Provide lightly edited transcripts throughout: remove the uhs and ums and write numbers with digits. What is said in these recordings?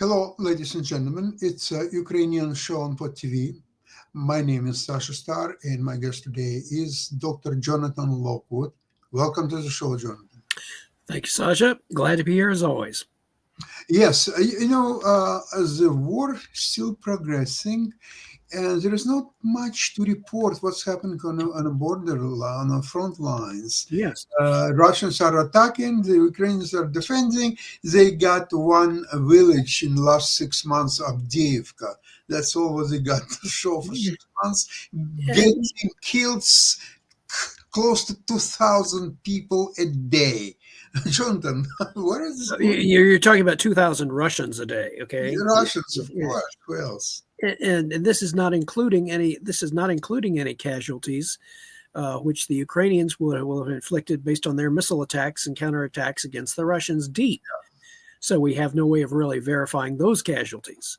Hello, ladies and gentlemen. It's a Ukrainian show on POD TV. My name is Sasha Star, and my guest today is Dr. Jonathan Lockwood. Welcome to the show, Jonathan. Thank you, Sasha. Glad to be here as always. Yes, the war is still progressing, and there is not much to report what's happening on the border, on the front lines. Yes. Russians are attacking, the Ukrainians are defending. They got one village in the last 6 months, Avdiivka. That's all what they got to show for 6 months. Getting killed close to 2,000 people a day. Jonathan, what is this? You're talking about 2,000 Russians a day, okay? Russians, of course. Who else? And this is not including any. This is not including any casualties, which the Ukrainians will have inflicted based on their missile attacks and counterattacks against the Russians deep. So we have no way of really verifying those casualties,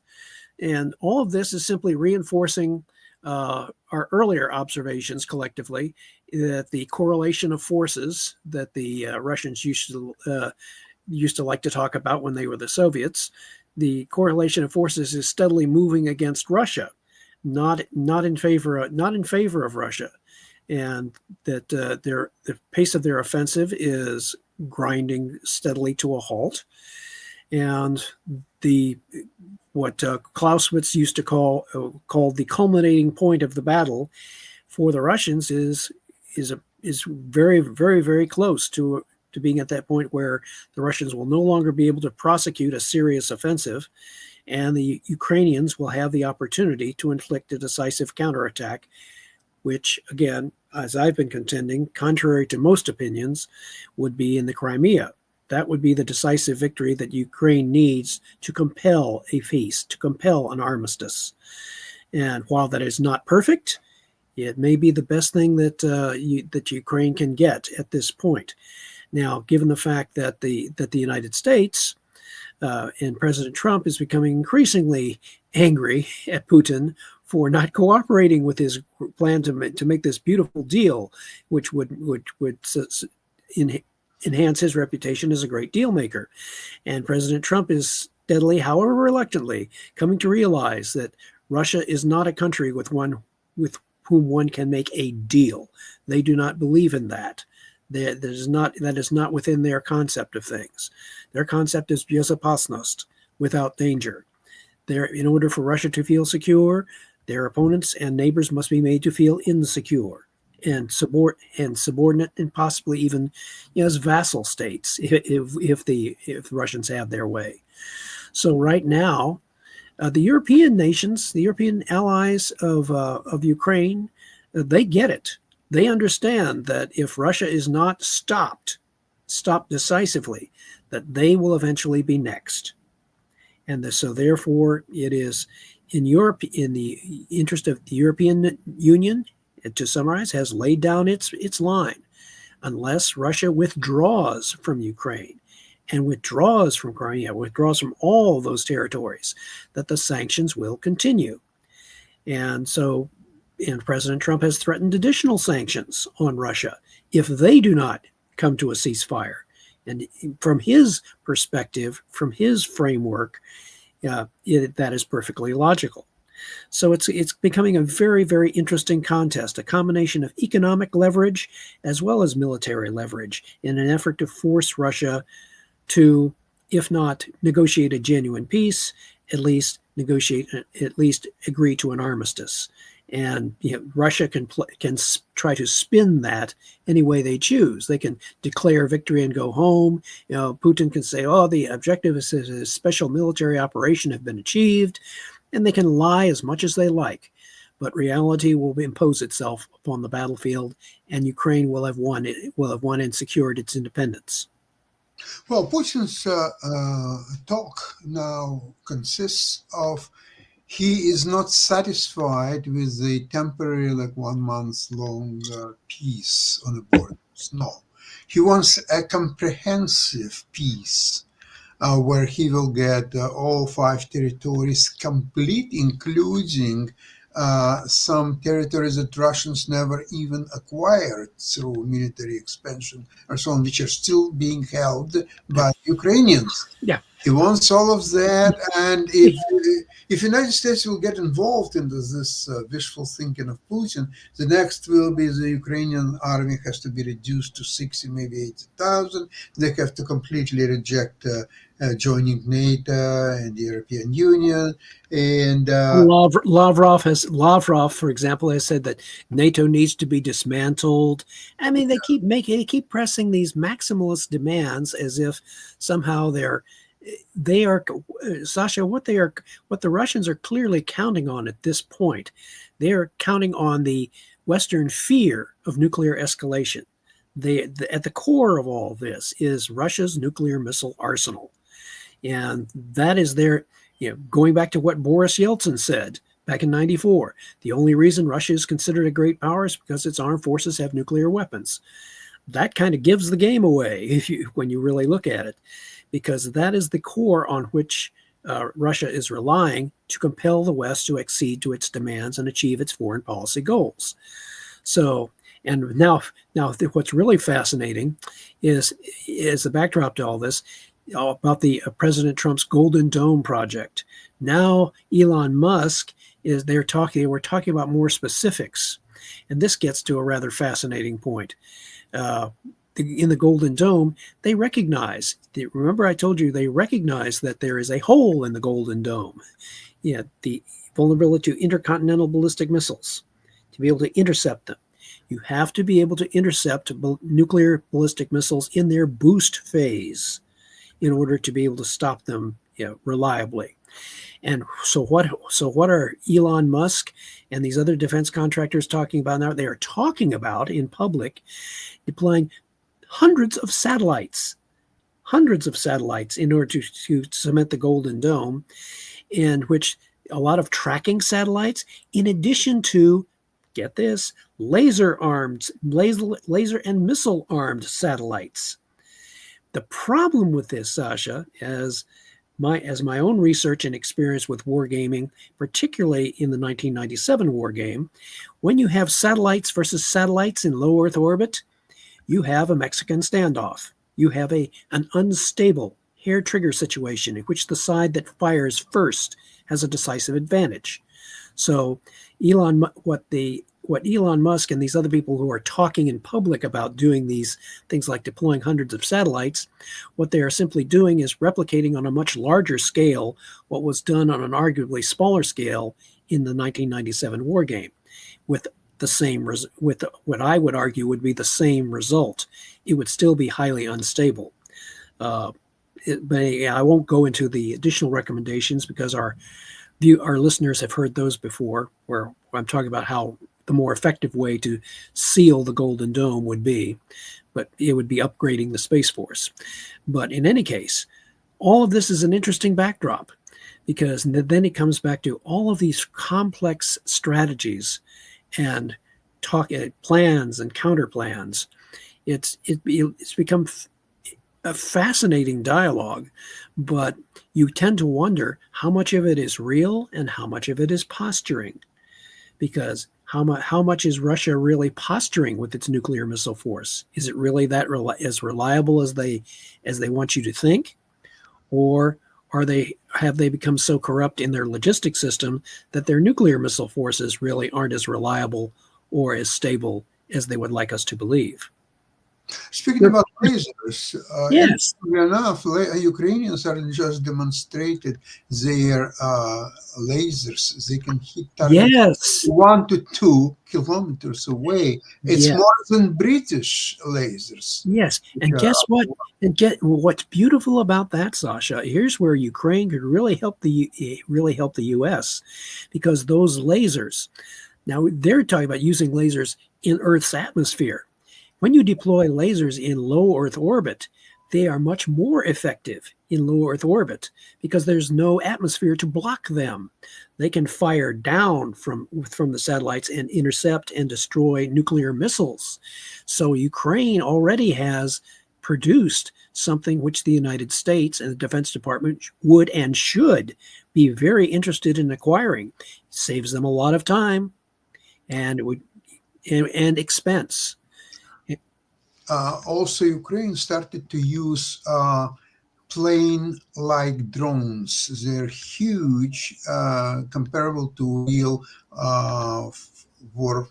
and all of this is simply reinforcing our earlier observations collectively that the correlation of forces that the Russians used to like to talk about when they were the Soviets. The correlation of forces is steadily moving against Russia, not in favor of Russia, and that the pace of their offensive is grinding steadily to a halt, and what Clausewitz used to call the culminating point of the battle for the Russians is very, very, very close to being at that point where the Russians will no longer be able to prosecute a serious offensive, and the Ukrainians will have the opportunity to inflict a decisive counterattack, which, again, as I've been contending, contrary to most opinions, would be in the Crimea. That would be the decisive victory that Ukraine needs to compel a peace, to compel an armistice. And while that is not perfect, it may be the best thing that Ukraine can get at this point. Now, given the fact that the United States and President Trump is becoming increasingly angry at Putin for not cooperating with his plan to make this beautiful deal, which would enhance his reputation as a great deal maker, and President Trump is steadily, however reluctantly, coming to realize that Russia is not a country with whom one can make a deal. They do not believe in that. That is not within their concept of things. Their concept is bezopasnost, without danger. In order for Russia to feel secure, their opponents and neighbors must be made to feel insecure and subordinate, and possibly even as vassal states if the Russians have their way. So right now, the European nations, the European allies of Ukraine, they get it. They understand that if Russia is not stopped decisively, that they will eventually be next. And so therefore it is in Europe, in the interest of the European Union, to summarize, has laid down its line. Unless Russia withdraws from Ukraine and withdraws from Crimea, withdraws from all those territories, that the sanctions will continue. And President Trump has threatened additional sanctions on Russia if they do not come to a ceasefire. And from his perspective, from his framework, that is perfectly logical. So it's becoming a very, very interesting contest, a combination of economic leverage as well as military leverage in an effort to force Russia to, if not negotiate a genuine peace, at least agree to an armistice. And Russia can try to spin that any way they choose. They can declare victory and go home. Putin can say, "Oh, the objective is a special military operation have been achieved," and they can lie as much as they like. but reality will impose itself upon the battlefield, and Ukraine will have won. Will have won and secured its independence. Well, Putin's talk now consists of he is not satisfied with the temporary, like 1 month long peace on the borders. No, he wants a comprehensive peace where he will get all 5 territories complete, including some territories that Russians never even acquired through military expansion or so on, which are still being held by Ukrainians. Yeah. He wants all of that, and if United States will get involved into this wishful thinking of Putin, the next will be the Ukrainian army has to be reduced to 60, maybe 80,000. They have to completely reject joining NATO and the European Union. And Lavrov, for example, has said that NATO needs to be dismantled. I mean, they keep pressing these maximalist demands as if somehow they are, Sasha, what the Russians are clearly counting on at this point. They are counting on the Western fear of nuclear escalation. At the core of all this is Russia's nuclear missile arsenal. And that is going back to what Boris Yeltsin said back in '94. The only reason Russia is considered a great power is because its armed forces have nuclear weapons. That kind of gives the game away when you really look at it, because that is the core on which Russia is relying to compel the West to accede to its demands and achieve its foreign policy goals. So, and now what's really fascinating is the backdrop to all this, about the President Trump's Golden Dome project. Now Elon Musk they were talking about more specifics, and this gets to a rather fascinating point. In the Golden Dome, they recognize. Remember, I told you they recognize that there is a hole in the Golden Dome. Yeah, the vulnerability to intercontinental ballistic missiles. To be able to intercept them, you have to be able to intercept nuclear ballistic missiles in their boost phase in order to be able to stop them reliably. And so what are Elon Musk and these other defense contractors talking about now? They are talking about in public deploying hundreds of satellites in order to cement the Golden Dome, in which a lot of tracking satellites, in addition to, get this, laser and missile armed satellites. The problem with this, Sasha, as my own research and experience with wargaming, particularly in the 1997 war game, when you have satellites versus satellites in low Earth orbit, you have a Mexican standoff. You have an unstable hair trigger situation in which the side that fires first has a decisive advantage. So what Elon Musk and these other people who are talking in public about doing these things like deploying hundreds of satellites, what they are simply doing is replicating on a much larger scale what was done on an arguably smaller scale in the 1997 war game, with what I would argue would be the same result. It would still be highly unstable. But I won't go into the additional recommendations because our listeners have heard those before, where I'm talking about how the more effective way to seal the Golden Dome would be, but it would be upgrading the Space Force. But in any case, all of this is an interesting backdrop, because then it comes back to all of these complex strategies and plans and counter plans. It's become a fascinating dialogue, but you tend to wonder how much of it is real and how much of it is posturing, because how much is Russia really posturing with its nuclear missile force? Is it really that as reliable as they want you to think, or have they become so corrupt in their logistic system that their nuclear missile forces really aren't as reliable or as stable as they would like us to believe? Speaking about lasers, yes, enough, Ukrainians are just demonstrated their lasers. They can hit targets 1 to 2 kilometers away. It's more than British lasers. Yes, and guess what? And what's beautiful about that, Sasha? Here's where Ukraine could really help the U.S. because those lasers, Now, they're talking about using lasers in Earth's atmosphere. When you deploy lasers in low Earth orbit, they are much more effective in low Earth orbit because there's no atmosphere to block them. They can fire down from the satellites and intercept and destroy nuclear missiles. So Ukraine already has produced something which the United States and the Defense Department would and should be very interested in acquiring. It saves them a lot of time and it would and expense. Also, Ukraine started to use plane-like drones. They're huge, comparable to real war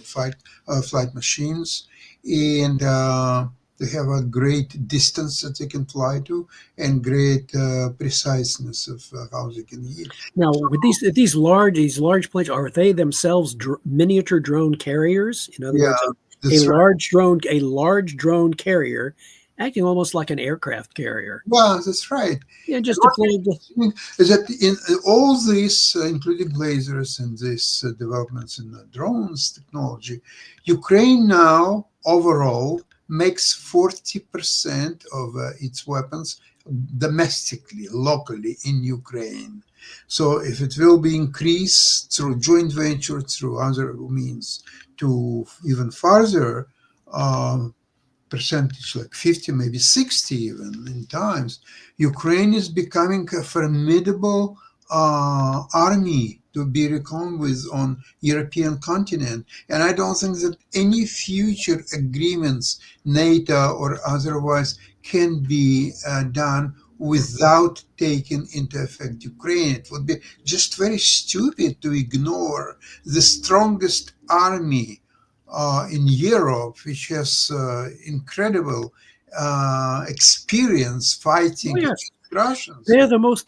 flight machines, and they have a great distance that they can fly to, and great preciseness of how they can hit. Now, with these large planes, are they themselves miniature drone carriers? In other Yeah, words, a that's right. large drone carrier, acting almost like an aircraft carrier. Yeah, that's right. Yeah, just What deployed. is interesting is that in all this, including lasers and these developments in drones technology, Ukraine now overall makes 40% of its weapons domestically, locally in Ukraine. So if it will be increased through joint venture, through other means, to even further percentage, like 50, maybe 60 even in times, Ukraine is becoming a formidable army to be reckoned with on European continent. And I don't think that any future agreements, NATO or otherwise, can be done without taking into effect Ukraine. It would be just very stupid to ignore the strongest army in Europe, which has incredible experience Oh fighting yes, Russians. they're not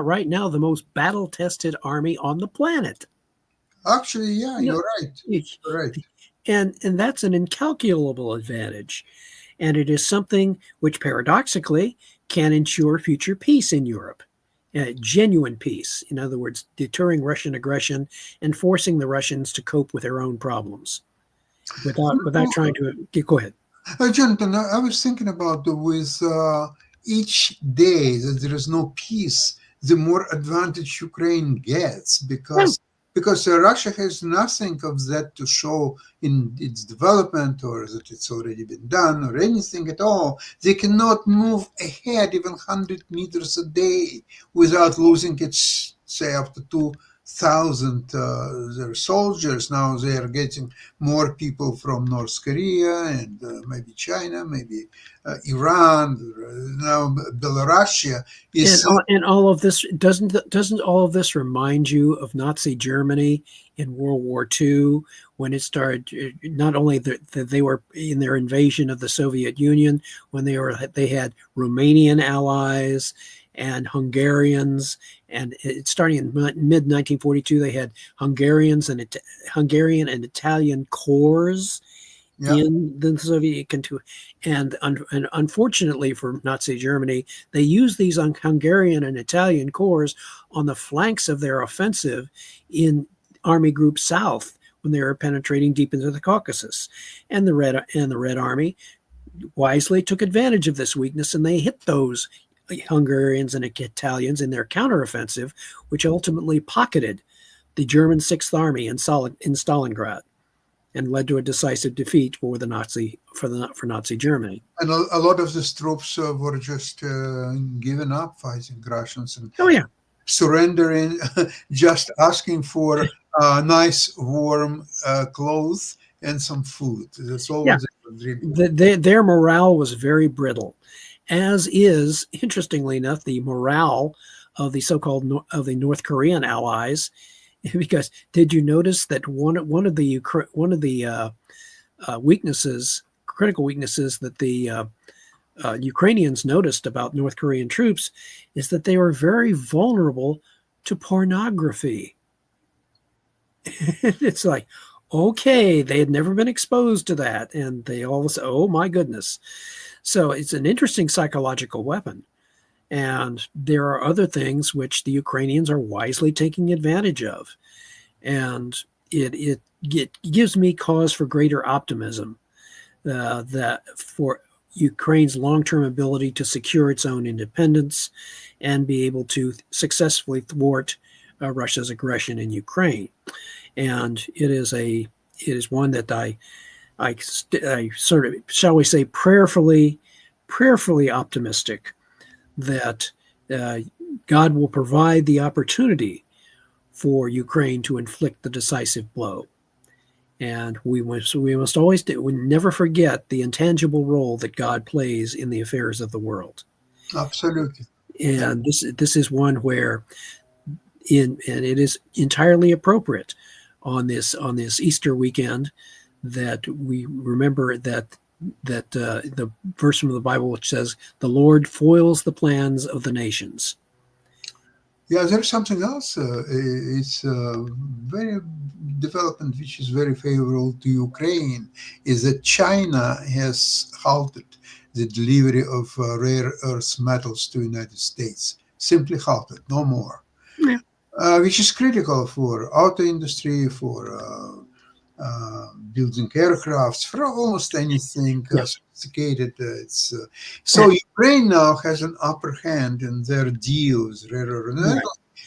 right now the most battle tested army on the planet. Actually, yeah, No, you're right. You're right. and that's an incalculable advantage, and it is something which paradoxically can ensure future peace in Europe. Genuine peace, in other words, deterring Russian aggression and forcing the Russians to cope with their own problems without trying to go ahead. Jonathan, I was thinking about with each day that there is no peace, the more advantage Ukraine gets Yeah, because Russia has nothing of that to show in its development or that it's already been done or anything at all. They cannot move ahead even 100 meters a day without losing its, say, up to 2,000 their soldiers. Now they are getting more people from North Korea and maybe China, maybe Iran, now Belarusia is. and all of this doesn't all of this remind you of Nazi Germany in World War II when it started? Not only that they were in their invasion of the Soviet Union, when they had Romanian allies and Hungarians, and it starting in mid 1942, they had Hungarian and Italian corps Yeah, in the Soviet and unfortunately for Nazi Germany, they used these Hungarian and Italian corps on the flanks of their offensive in Army Group South when they were penetrating deep into the Caucasus, and the Red Army wisely took advantage of this weakness and they hit those Hungarians and Italians in their counteroffensive, which ultimately pocketed the German Sixth Army in Stalingrad and led to a decisive defeat for Nazi Germany. and a lot of these troops were just given up fighting Russians and Oh yeah, surrendering, just asking for nice warm clothes and some food. That's all yeah. they were dreaming. Their morale was very brittle, as is, interestingly enough, the morale of the so-called of the North Korean allies. Because did you notice that one of the weaknesses, critical weaknesses that the Ukrainians noticed about North Korean troops is that they were very vulnerable to pornography. It's like, okay, they had never been exposed to that, and they all say, oh my goodness. So it's an interesting psychological weapon. And there are other things which the Ukrainians are wisely taking advantage of. And it gives me cause for greater optimism that for Ukraine's long-term ability to secure its own independence and be able to successfully thwart Russia's aggression in Ukraine. And it is one that I sort of, shall we say, prayerfully optimistic that God will provide the opportunity for Ukraine to inflict the decisive blow. And we must always we never forget the intangible role that God plays in the affairs of the world. Absolutely. And this is one where and it is entirely appropriate on this Easter weekend that we remember that the verse from the Bible which says, "The Lord foils the plans of the nations." Yeah, there's something else. It's very development which is very favorable to Ukraine is that China has halted the delivery of rare earth metals to the United States. Simply halted, no more. Yeah. Which is critical for auto industry, for building aircrafts, for almost anything sophisticated. So Ukraine now has an upper hand in their deals,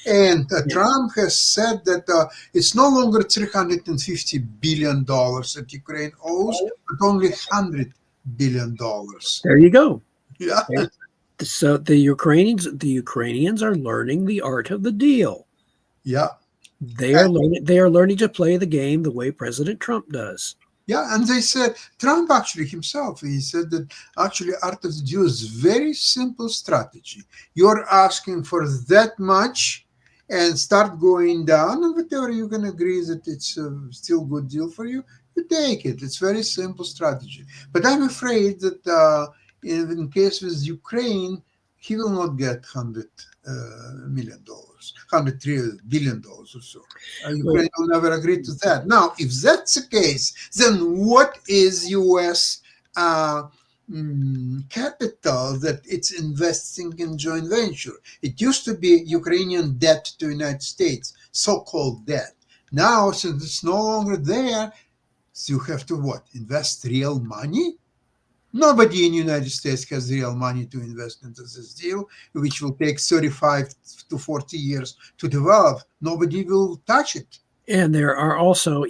and Trump has said that it's no longer $350 billion that Ukraine owes, but only $100 billion. There you go. Yeah. So the Ukrainians are learning the art of the deal. Yeah. They are learning to play the game the way President Trump does. Yeah, and they said, Trump actually himself, he said that actually art of the deal is very simple strategy. You're asking for that much and start going down, and whatever you can agree that it's still a good deal for you, you take it. It's very simple strategy. But I'm afraid that in case with Ukraine, he will not get $100 million, $103 billion or so. Ukraine will never agree to that. Now, if that's the case, then what is U.S. Capital that it's investing in joint venture? It used to be Ukrainian debt to the United States, so-called debt. Now, since it's no longer there, so you have to what? Invest real money? Nobody in the United States has real money to invest into this deal, which will take 35 to 40 years to develop. Nobody will touch it. And there are also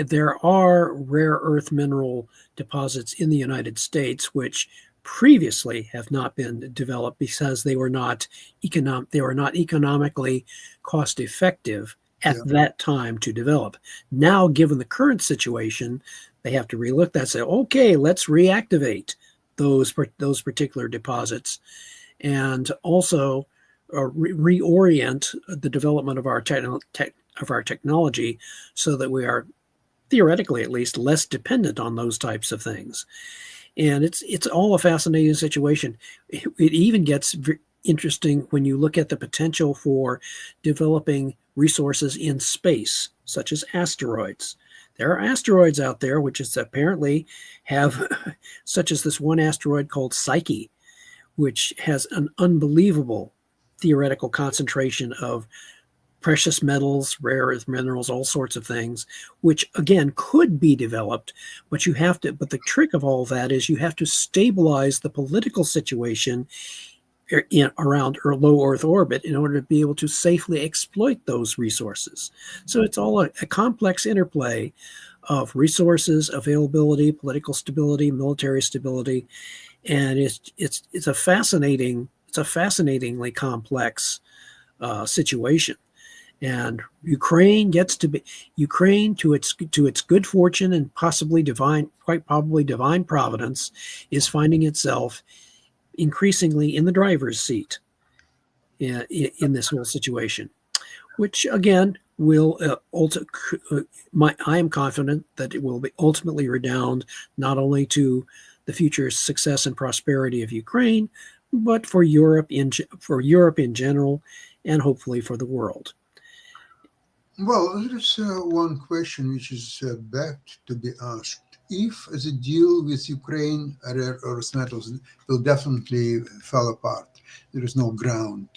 there are rare earth mineral deposits in the United States which previously have not been developed because they were not economically cost effective at that time to develop. Now, given the current situation, they have to relook that and say, okay, let's reactivate those particular deposits and also reorient the development of our technology so that we are, theoretically at least, less dependent on those types of things. And it's all a fascinating situation. It even gets interesting when you look at the potential for developing resources in space, such as asteroids. There are asteroids out there which is apparently have, such as this one asteroid called Psyche, which has an unbelievable theoretical concentration of precious metals, rare earth minerals, all sorts of things, which again could be developed, but the trick of all that is you have to stabilize the political situation around low Earth orbit in order to be able to safely exploit those resources. So it's all a complex interplay of resources, availability, political stability, military stability, and it's a fascinatingly complex situation. And Ukraine to its good fortune and quite probably divine providence, is finding itself increasingly in the driver's seat in this whole situation, which again will I am confident that it will be ultimately redound not only to the future success and prosperity of Ukraine, but for Europe in general, and hopefully for the world. Well, there's one question which is back to be asked. If the deal with Ukraine rare earth metals will definitely fall apart, there is no ground,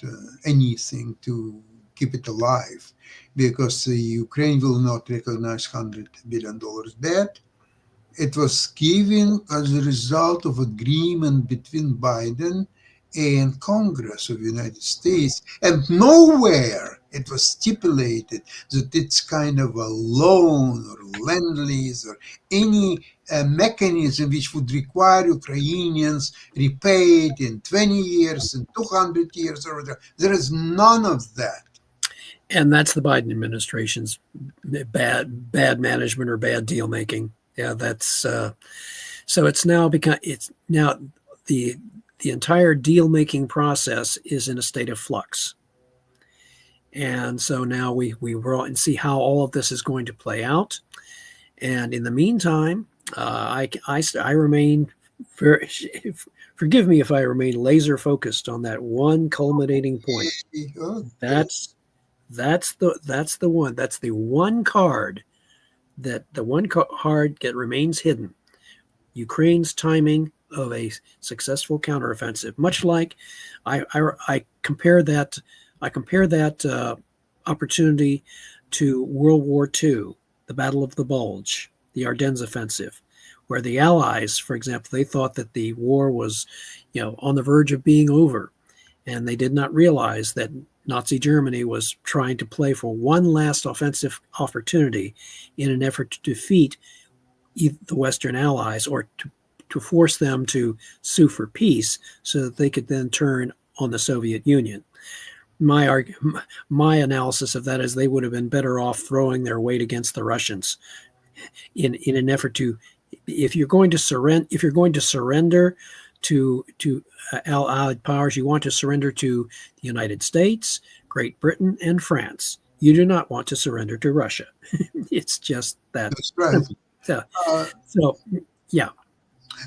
anything to keep it alive, because Ukraine will not recognize $100 billion debt. It was given as a result of agreement between Biden and Congress of the United States, and nowhere it was stipulated that it's kind of a loan or lend lease or any mechanism which would require Ukrainians repay it in 20 years and 200 years or whatever. There is none of that. And that's the Biden administration's bad management or bad deal making. Yeah, that's so it's now the entire deal making process is in a state of flux. And so now we roll and see how all of this is going to play out. And in the meantime, I remain very, forgive me if I remain laser focused on that one culminating point. That's the one. That's the one card that remains hidden. Ukraine's timing of a successful counteroffensive, much like I compare that opportunity to World War II, the Battle of the Bulge, the Ardennes offensive, where the Allies, for example, they thought that the war was, on the verge of being over, and they did not realize that Nazi Germany was trying to play for one last offensive opportunity in an effort to defeat the Western Allies, or to force them to sue for peace so that they could then turn on the Soviet Union. My analysis of that is they would have been better off throwing their weight against the Russians in an effort to, if you're going to surrender to Allied powers, you want to surrender to the United States, Great Britain, and France. You do not want to surrender to Russia. It's just that. That's right. So, yeah.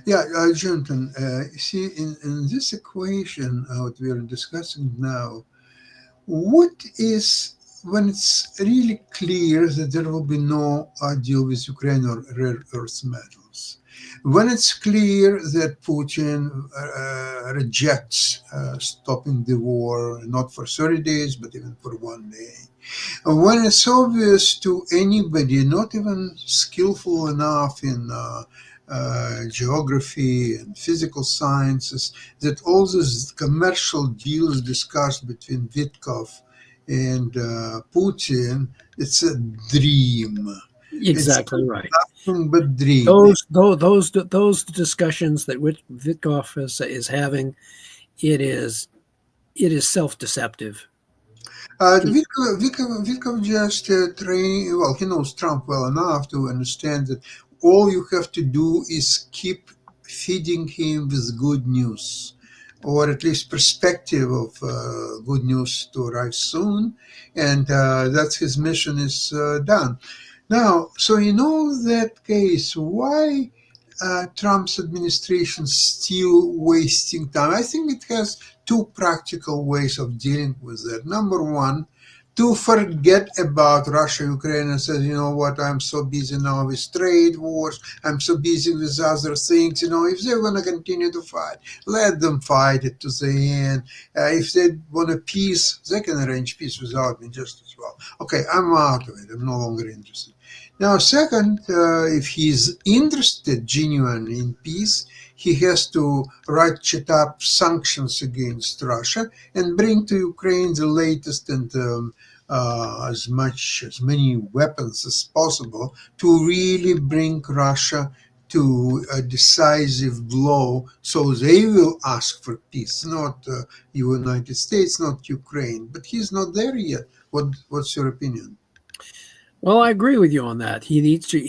Yeah, Jonathan, see, in this equation, what we are discussing now, what is, when it's really clear that there will be no deal with Ukraine or rare earth metals, when it's clear that Putin rejects stopping the war, not for 30 days, but even for 1 day, when it's obvious to anybody, not even skillful enough in geography and physical sciences, that all these commercial deals discussed between Vitkov and Putin, it's a dream. Exactly right. Nothing but dream. Those discussions that Vitkov is having, it is self-deceptive. Vitkov just trained. Well, he knows Trump well enough to understand that all you have to do is keep feeding him with good news, or at least perspective of good news to arrive soon, and that's his mission is done. Now, so in all that case, why Trump's administration still wasting time? I think it has two practical ways of dealing with that. Number one, to forget about Russia, Ukraine, and say, you know what, I'm so busy now with trade wars, I'm so busy with other things. If they're going to continue to fight, let them fight it to the end. If they want a peace, they can arrange peace without me just as well. Okay, I'm out of it. I'm no longer interested. Now, second, if he's interested genuinely in peace, he has to ratchet up sanctions against Russia and bring to Ukraine the latest and as many weapons as possible to really bring Russia to a decisive blow, so they will ask for peace, not the United States, not Ukraine. But he's not there yet. What's your opinion? Well, I agree with you on that. He needs to.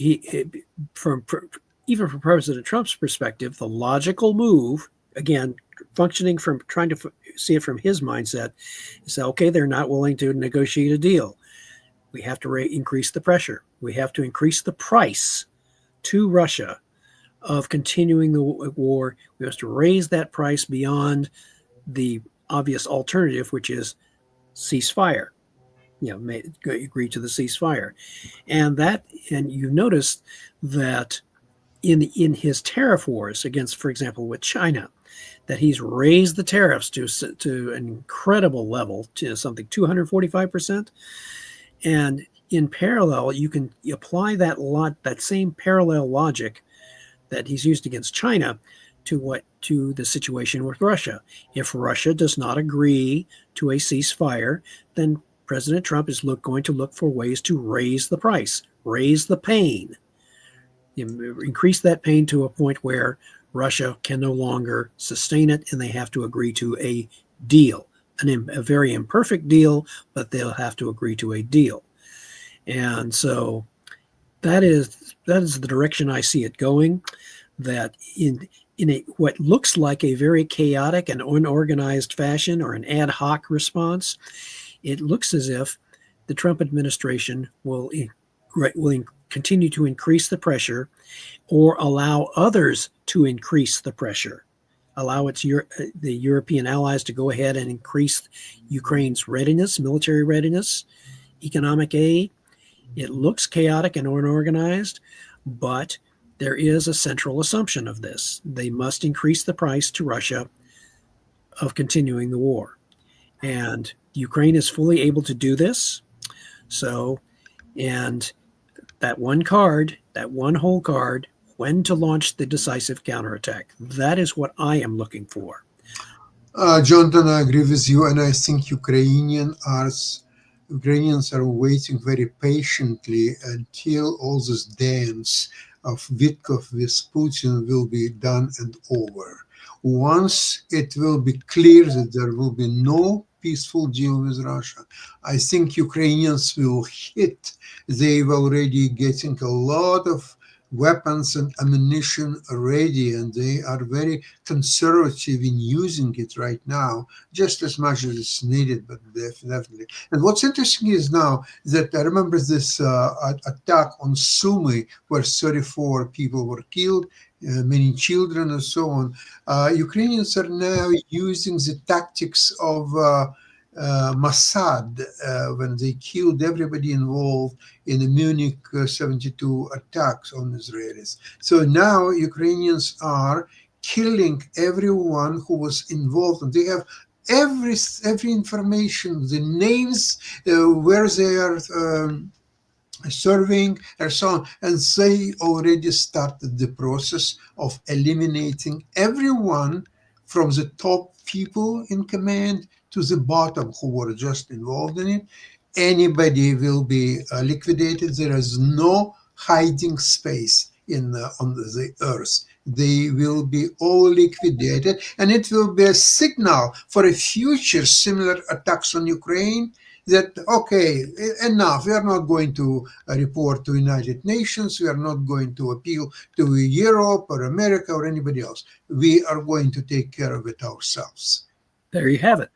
Even from President Trump's perspective, the logical move, again, functioning from trying to see it from his mindset, is that, okay, they're not willing to negotiate a deal. We have to increase the pressure. We have to increase the price to Russia of continuing the war. We have to raise that price beyond the obvious alternative, which is ceasefire. Agree to the ceasefire, and you notice that in his tariff wars against, for example, with China, that he's raised the tariffs to an incredible level, to something 245%. And in parallel, you can apply that same parallel logic that he's used against China to the situation with Russia. If Russia does not agree to a ceasefire, then President Trump is going to look for ways to raise the price, raise the pain, increase that pain to a point where Russia can no longer sustain it, and they have to agree to a deal, a very imperfect deal, but they'll have to agree to a deal. And so that is the direction I see it going. That in what looks like a very chaotic and unorganized fashion, or an ad hoc response, it looks as if the Trump administration will continue to increase the pressure, or allow others to increase the pressure, allow the European allies to go ahead and increase Ukraine's readiness, military readiness, economic aid. It looks chaotic and unorganized, but there is a central assumption of this. They must increase the price to Russia of continuing the war. And Ukraine is fully able to do this. So, and that one whole card, when to launch the decisive counterattack. That is what I am looking for. Jonathan, I agree with you, and I think Ukrainians are waiting very patiently until all this dance of Vitkov with Putin will be done and over. Once it will be clear that there will be no peaceful deal with Russia, I think Ukrainians will hit. They've already getting a lot of weapons and ammunition ready, and they are very conservative in using it right now, just as much as it's needed, but definitely. And what's interesting is now that I remember this attack on Sumy, where 34 people were killed, many children and so on. Ukrainians are now using the tactics of Mossad when they killed everybody involved in the Munich 72 attacks on Israelis. So now Ukrainians are killing everyone who was involved, and they have every information, the names, where they are serving, and so on. And they already started the process of eliminating everyone from the top people in command to the bottom who were just involved in it. Anybody will be liquidated. There is no hiding space on the earth. They will be all liquidated, and it will be a signal for a future similar attacks on Ukraine, that, okay, enough, we are not going to report to United Nations, we are not going to appeal to Europe or America or anybody else. We are going to take care of it ourselves. There you have it.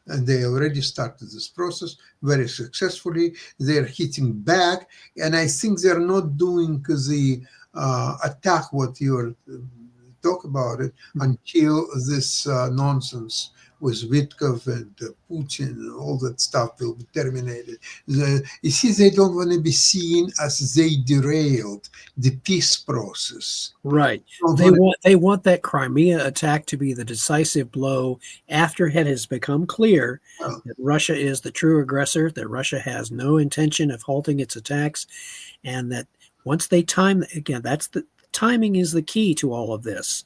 And they already started this process very successfully. They're hitting back, and I think they're not doing the attack what you're talk about it until this nonsense with Vitkov and Putin and all that stuff will be terminated. You see, they don't want to be seen as they derailed the peace process. Right. They want that Crimea attack to be the decisive blow after it has become clear that Russia is the true aggressor, that Russia has no intention of halting its attacks, and that once they time, again, that's the timing is the key to all of this.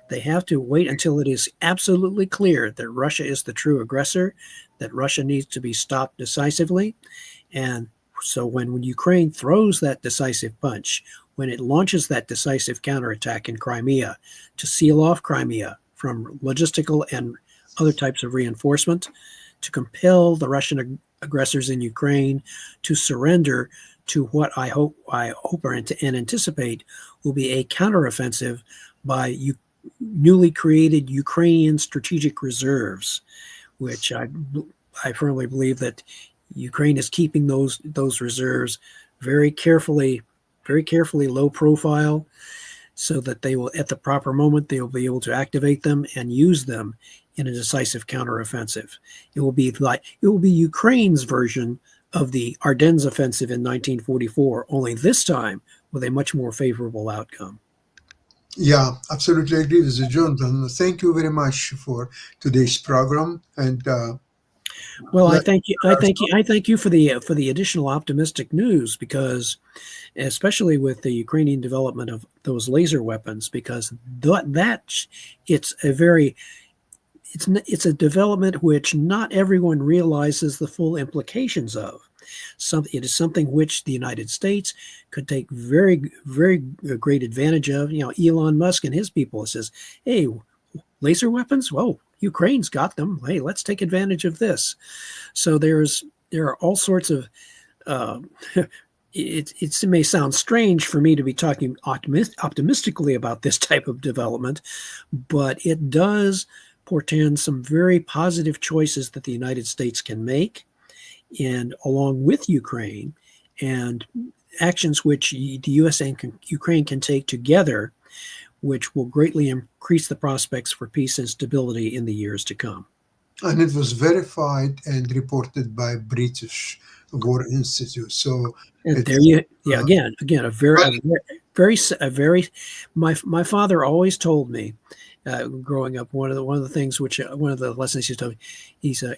They have to wait until it is absolutely clear that Russia is the true aggressor, that Russia needs to be stopped decisively. And so when Ukraine throws that decisive punch, when it launches that decisive counterattack in Crimea to seal off Crimea from logistical and other types of reinforcement, to compel the Russian aggressors in Ukraine to surrender to what I hope and anticipate will be a counteroffensive by newly created Ukrainian strategic reserves, which I firmly believe that Ukraine is keeping those reserves very carefully low profile, so that they will, at the proper moment, they will be able to activate them and use them in a decisive counteroffensive. It will be Ukraine's version of the Ardennes offensive in 1944, only this time with a much more favorable outcome. Yeah, absolutely agree with you, Jonathan. Thank you very much for today's program. And Well, I let- thank you. I thank you for the additional optimistic news, because, especially with the Ukrainian development of those laser weapons, because it's a development which not everyone realizes the full implications of. It is something which the United States could take very, very great advantage of. Elon Musk and his people says, "Hey, laser weapons? Whoa, Ukraine's got them. Hey, let's take advantage of this." So there are all sorts of. Uh, it may sound strange for me to be talking optimistically about this type of development, but it does portend some very positive choices that the United States can make, and along with Ukraine, and actions which the U.S. and Ukraine can take together, which will greatly increase the prospects for peace and stability in the years to come. and it was verified and reported by British War Institute. So And it's there you, yeah, again, a very. My father always told me, growing up, one of the things which one of the lessons he told me,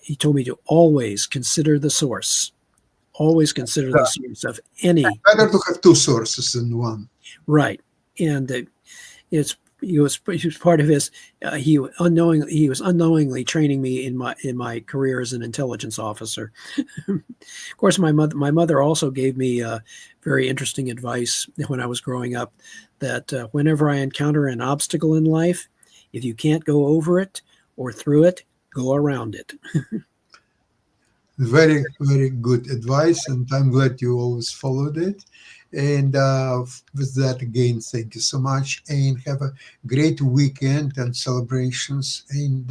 he told me to always consider the source, always consider the source of any. better to have two sources than one. Right, and he was part of his. He was unknowingly training me in my career as an intelligence officer. Of course, my mother also gave me very interesting advice when I was growing up, that whenever I encounter an obstacle in life, if you can't go over it or through it, go around it. Very, very good advice, and I'm glad you always followed it. And with that, again, thank you so much, and have a great weekend and celebrations. And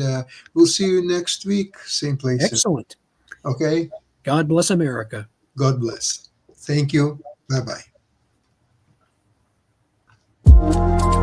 we'll see you next week, same place. Excellent. Okay. God bless America. God bless. Thank you. Bye bye.